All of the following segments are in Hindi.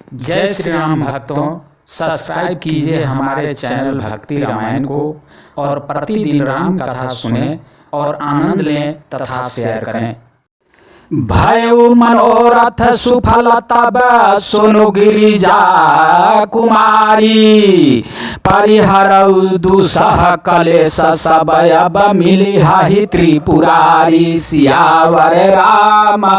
जय श्री राम भक्तों, सब्सक्राइब कीजिए हमारे चैनल भक्ति रामायण को और प्रतिदिन राम कथा सुने और आनंद लें तथा शेयर करें। भयउ मनोरथ सुफल तब सुनु गिरिजा कुमारी, परिहरउ दुसह कलेश सब अब मिली हहि त्रिपुरारी। सियावर राम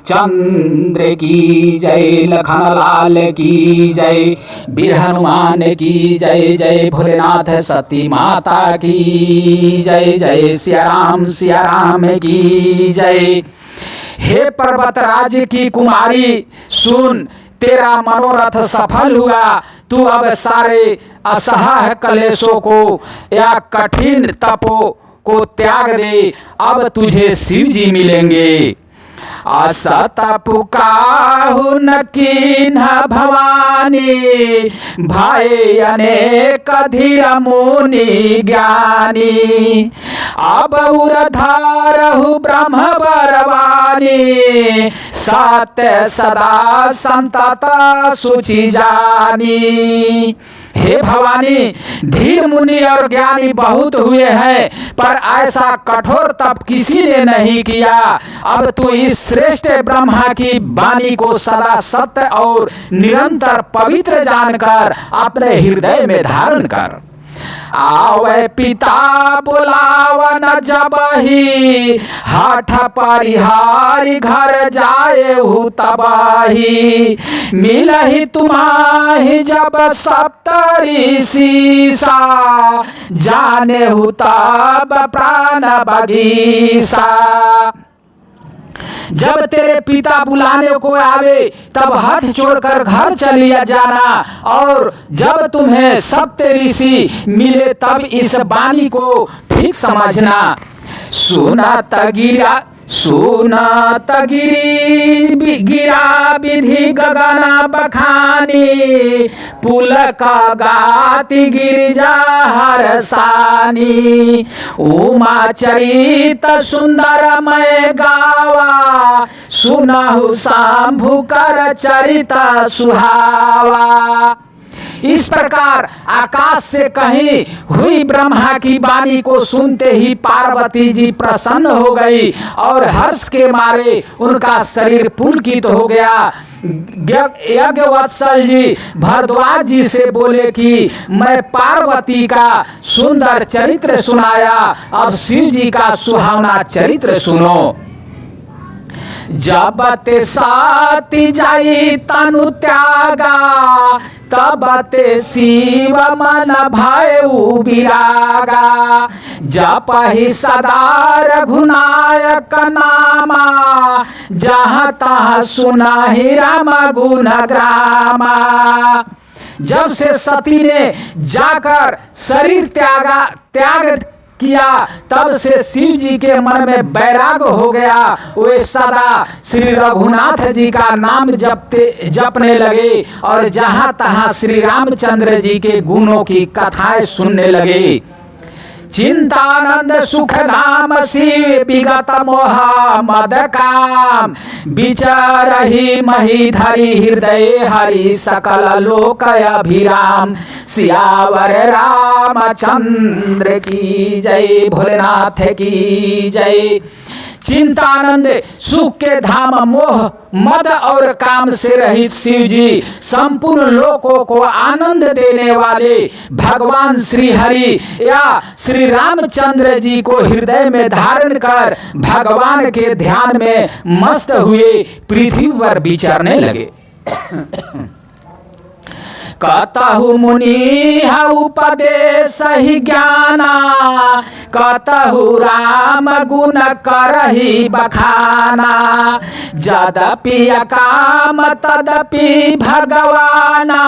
चंद्र की जय, लखन लाल की जय, वीर हनुमान की जय, जय भोलेनाथ सती माता की जय, जय सिया राम की जय। हे पर्वतराज की कुमारी, सुन तेरा मनोरथ सफल हुआ। तू अब सारे असह्य कलेशों को या कठिन तपों को त्याग दे, अब तुझे शिव जी मिलेंगे। असत पुकाहु न कीन्ह भवानी, भय अनेक धीर मुनि ज्ञानी। अब उरधारहु ब्रह्म बरवानी, सत्य सदा संतता सुचि जानी। हे भवानी, धीर मुनि और ज्ञानी बहुत हुए हैं, पर ऐसा कठोर तप किसी ने नहीं किया। अब तू इस श्रेष्ठ ब्रह्मा की वाणी को सदा सत्य और निरंतर पवित्र जानकर अपने हृदय में धारण कर। आवे पिता बुलावन जबहि, हठ परिहारी घर जाए हु तबाही। मिलहि तुम्हाहि जब सप्तऋषि सा, जाने हु तब प्राण बगीसा। जब तेरे पिता बुलाने को आवे तब हठ छोड़कर घर चलिया जाना, और जब तुम्हें सप्त ऋषि मिले तब इस वाणी को ठीक समझना। सुनत गिरा विधि गगन बखानी, पुलक गाति गिरिजा हरसानी। उमा चरित सुंदरमय गावा, सुनहु शंभु कर चरित सुहावा। इस प्रकार आकाश से कहीं हुई ब्रह्मा की वाणी को सुनते ही पार्वती जी प्रसन्न हो गई और हर्ष के मारे उनका शरीर पुलकित हो गया। यज्ञवत्सल जी भरद्वाज जी से बोले कि मैं पार्वती का सुंदर चरित्र सुनाया, अब शिव जी का सुहावना चरित्र सुनो। जब ते साति जाई तनु त्यागा, तब ते शिव मन भयउ विरागा। जपहि सदा रघुनायक नामा, जहाँ तहाँ सुनाहि राम गुण ग्रामा। जब से सती ने जाकर शरीर त्याग किया, तब से शिव जी के मन में वैराग हो गया। वे सदा श्री रघुनाथ जी का नाम जपने लगे और जहाँ तहाँ श्री रामचंद्र जी के गुणों की कथाएं सुनने लगे। चिंतानंद सुख धाम शिव विगत मोह मद काम, विचरहि मही धरि हृदय हरि सकल लोक अभिराम। सियावर रामचंद्र की जय, भोलेनाथ की जय। चिंतानंद सुख के धाम मोह मद और काम से रहित शिव जी, संपूर्ण लोकों को आनंद देने वाले भगवान श्री हरि या श्री रामचंद्र जी को हृदय में धारण कर भगवान के ध्यान में मस्त हुए पृथ्वी पर विचरने लगे। कतहु मुनि उपदेश ही ज्ञाना, कतहु राम गुण करहि बखाना। जदपि अकाम तदपि भगवाना,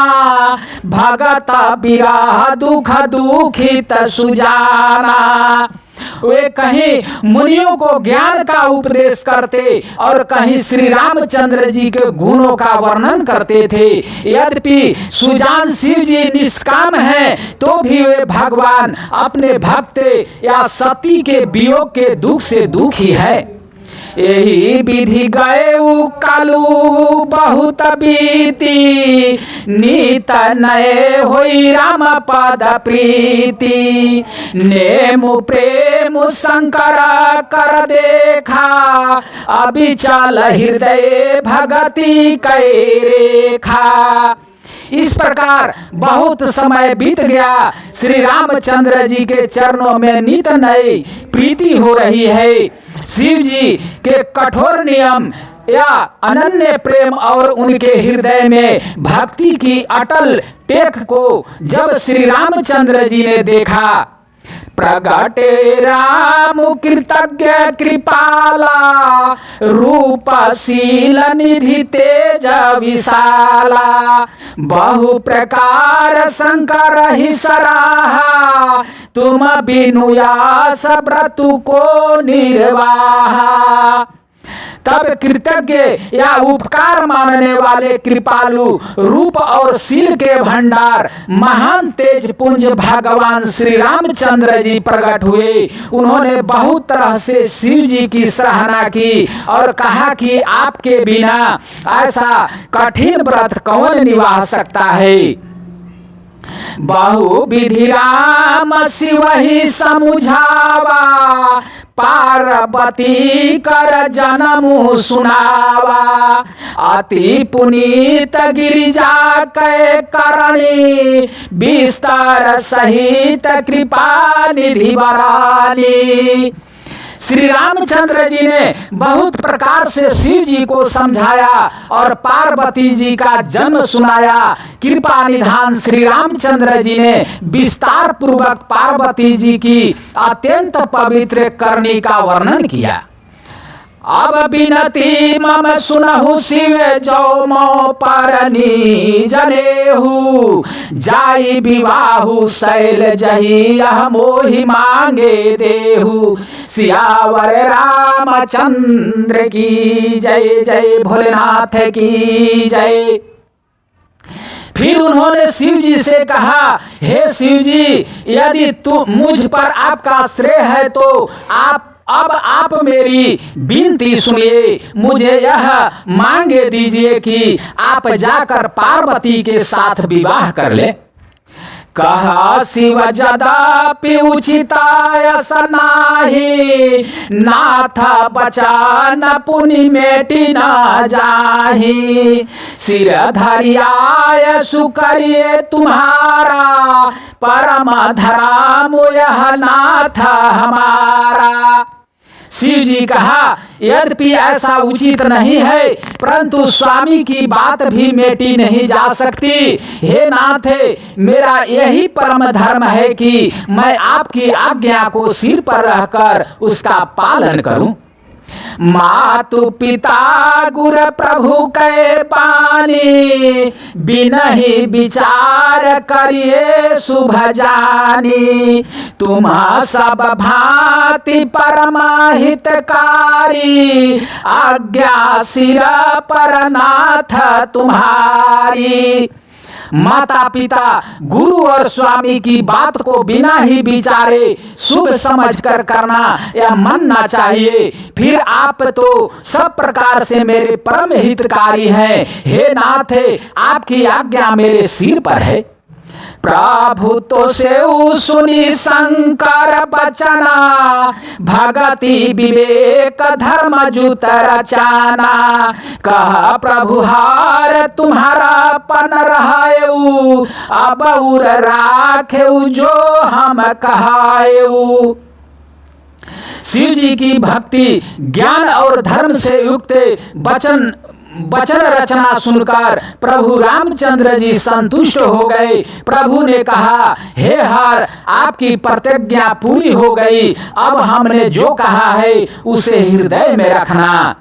भगत बिरह दुख दुखित सुजाना। वे कहीं मुनियों को ज्ञान का उपदेश करते और कहीं श्री रामचंद्र जी के गुणों का वर्णन करते थे। यद्यपि सुजान शिव जी निष्काम हैं, तो भी वे भगवान अपने भक्त या सती के वियोग के दुख से दुखी है। यही विधि गए कालू बहुत बीती, नीत नए होई राम पद प्रीति। नेमु प्रेम शंकर कर देखा, अविचल हृदय भगति कै रेखा। इस प्रकार बहुत समय बीत गया। श्री रामचंद्र जी के चरणों में नित नई प्रीति हो रही है। शिव जी के कठोर नियम या अनन्य प्रेम और उनके हृदय में भक्ति की अटल टेक को जब श्री रामचंद्र जी ने देखा, प्रगटे राम कृतज्ञ कृपाला, रूपशील निधि तेज विशाला। बहु प्रकार शंकर ही सराहा, तुम बिनु यास व्रतु को निर्वाहा। तब कृतज्ञ या उपकार मानने वाले कृपालु, रूप और शील के भंडार, महान तेज पुंज भगवान श्री रामचंद्र जी प्रकट हुए। उन्होंने बहुत तरह से शिव जी की सराहना की और कहा कि आपके बिना ऐसा कठिन व्रत कौन निभा सकता है। बहु विधि राम शिव ही समुझावा, पार्वती कर जन्म सुनावा। अति पुनीत गिरिजा कै करणी, विस्तार सहित कृपा निधि बरानी। श्री रामचंद्र जी ने बहुत प्रकार से शिव जी को समझाया और पार्वती जी का जन्म सुनाया। कृपा निधान श्री रामचंद्र जी ने विस्तार पूर्वक पार्वती जी की अत्यंत पवित्र करनी का वर्णन किया। अब बिनती मम सुनहु शिव जो मो परनी जनेहु, जाई विवाहु शैल जही यह मोहि मांगे देहु। सियावर रामचंद्र की जय, जय भोलेनाथ की जय। फिर उन्होंने शिव जी से कहा, हे शिव जी, यदि तू मुझ पर आपका श्रेय है तो अब आप मेरी विनती सुनिए। मुझे यह मांगे दीजिए कि आप जाकर पार्वती के साथ विवाह कर ले। कहा शिव जदापि उचिताय सनाही, नाथ बचान पुनि मेटी न जाही। सिर धरियाय सुकरिए तुम्हारा, परम धराम यह नाथ हमारा। शिव जी कहा, यद्यपि ऐसा उचित नहीं है, परंतु स्वामी की बात भी मेटी नहीं जा सकती। हे नाथ, मेरा यही परम धर्म है कि मैं आपकी आज्ञा को सिर पर रहकर उसका पालन करूं। मातु पिता गुर प्रभु कै पानी, बिनहि विचार करिए शुभ जानी। तुम सब भांति परमहितकारी, आज्ञा सिर पर नाथ तुम्हारी। माता पिता गुरु और स्वामी की बात को बिना ही विचारे शुभ समझकर करना यह मानना चाहिए। फिर आप तो सब प्रकार से मेरे परम हितकारी हैं। हे नाथ, आपकी आज्ञा मेरे सिर पर है। प्रभु तो सेउ सुनी शंकर बचना, भगति विवेक धर्म जुत रचाना। कह प्रभु हार तुम्हारा पन रहायु, अब उर राखेउ जो हम कहायु। शिव जी की भक्ति, ज्ञान और धर्म से युक्त वचन रचना सुनकर प्रभु रामचंद्र जी संतुष्ट हो गए। प्रभु ने कहा, हे हर, आपकी प्रतिज्ञा पूरी हो गई। अब हमने जो कहा है उसे हृदय में रखना।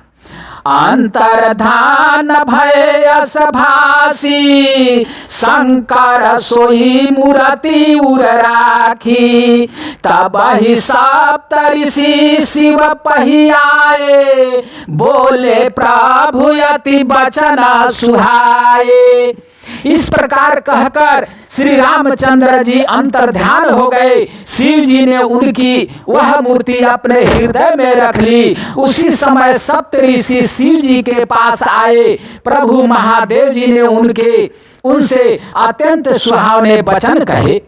अंतर्धान भय यस भासी, शंकर सोई मूर्ति उर राखी। तब ही सप्त ऋषि शिव पहियाए, बोले प्रभु यति बचन सुहाए। इस प्रकार कहकर श्री रामचंद्र जी अंतर्ध्यान हो गए। शिव जी ने उनकी वह मूर्ति अपने हृदय में रख ली। उसी समय सप्त ऋषि शिव जी के पास आए। प्रभु महादेव जी ने उनसे अत्यंत सुहावने वचन कहे।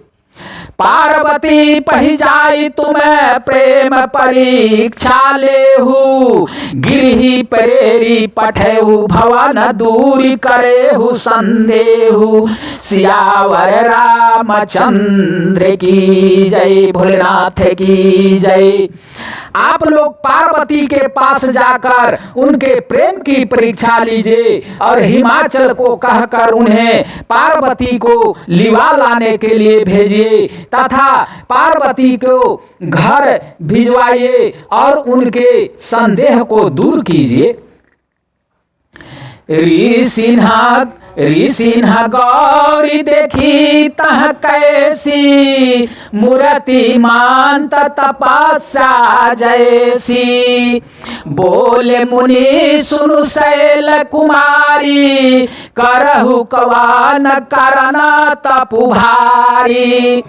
पार्वती पही जाई तुम्हें प्रेम परीक्षा लेहु, गिरही प्रेरी पठेहु भवन दूरी करेहु संदेहु। सियावर रामचंद्र की जय, भोलेनाथ की जय। आप लोग पार्वती के पास जाकर उनके प्रेम की परीक्षा लीजिए और हिमाचल को कहकर उन्हें पार्वती को लिवा लाने के लिए भेजिए तथा पार्वती को घर भिजवाइए और उनके संदेह को दूर कीजिए। ऋषिन्ह गौरी देखी तह कैसी, मूर्ति मांत तपस्या जैसी। बोले मुनि सुनु शैल कुमारी, करहु कवन करना तपु भारी।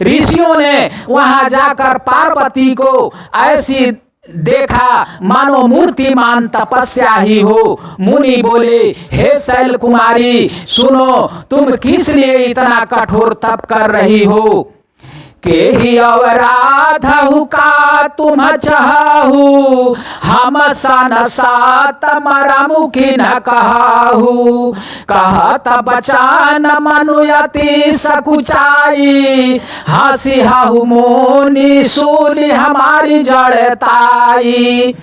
ऋषियों ने वहां जाकर पार्वती को ऐसी देखा मानो मूर्तिमान तपस्या ही हो। मुनि बोले, हे शैल कुमारी सुनो, तुम किस लिए इतना कठोर तप कर रही हो? के ही अवराधहु का तुम चाहू, हम सन सात मरमुखी न कहू। कहत बचान मनुयति सकुचाई, हसी हहु मोनि सूली हमारी जड़ताई।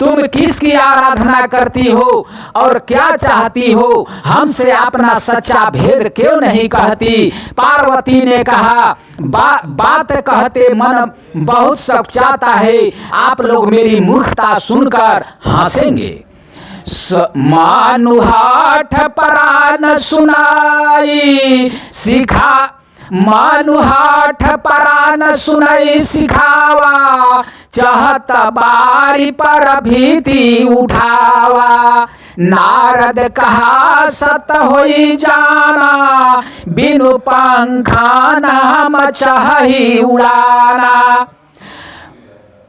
तुम किसकी आराधना करती हो और क्या चाहती हो? हमसे अपना सच्चा भेद क्यों नहीं कहती? पार्वती ने कहा, बात कहते मन बहुत सकुचाता है। आप लोग मेरी मूर्खता सुनकर हंसेंगे। मानुहाठ परान सुनाई सिखा, मानुहाठ परान सुनाई सिखावा। चाहत बारी पर भीति उठावा। नारद कहा सत होई जाना, बिनु पंखाना हम चाही उड़ाना।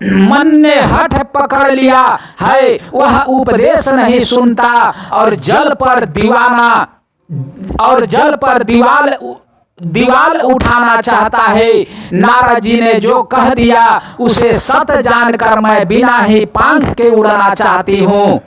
मन ने हठ पकड़ लिया है, वह उपदेश नहीं सुनता और जल पर दीवाल उठाना चाहता है। नारद जी ने जो कह दिया उसे सत जानकर मैं बिना ही पंख के उड़ना चाहती हूँ।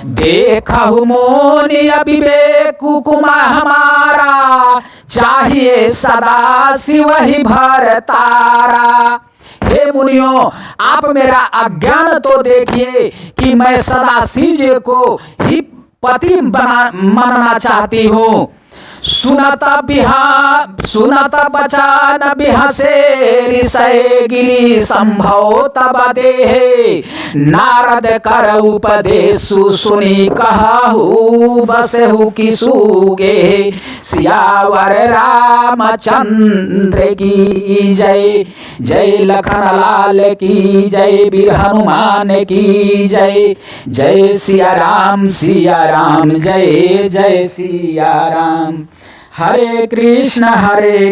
देखहु मोनि अविवेक कुकुमा हमारा, चाहिए सदा शिव ही भर तारा। हे मुनियों, आप मेरा अज्ञान तो देखिए कि मैं सदा शिव जी को ही पति मानना चाहती हूँ। सुनत बचान बिहसे ऋषय गिरी संभव तब देहे। नारद कर उपदेशु सुनी कहु बसहु की सूगे। सियावर रामचंद्र की जय, जय लखन लाल की जय, वीर हनुमान की जय। जय सिया राम जय जय सिया राम। हरे कृष्ण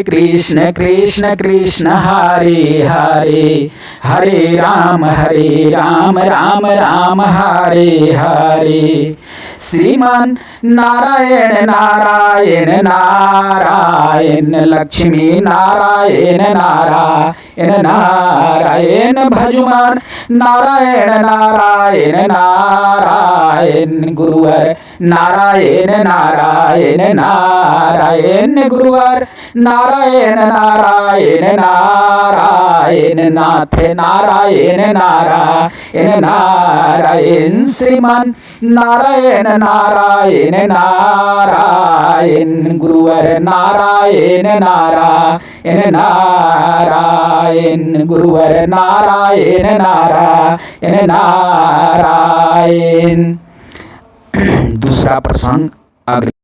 कृष्ण कृष्ण हरे हरे, हरे राम राम राम हरे हरे। श्रीमान नारायण नारायण नारायण, लक्ष्मी नारायण नारायण नारायण। भजुमान नारायण नारायण नारायण, गुरुवर नारायण नारायण नारायण, गुरुवर नारायण नारायण नारायण, नाथ नारायण नारायण नारायण। श्रीमान नारायण नारायण नारायण, गुरुवर नारायण नारायण नारायण, गुरुवर नारायण नारायण नारायण। दूसरा प्रसंग अगले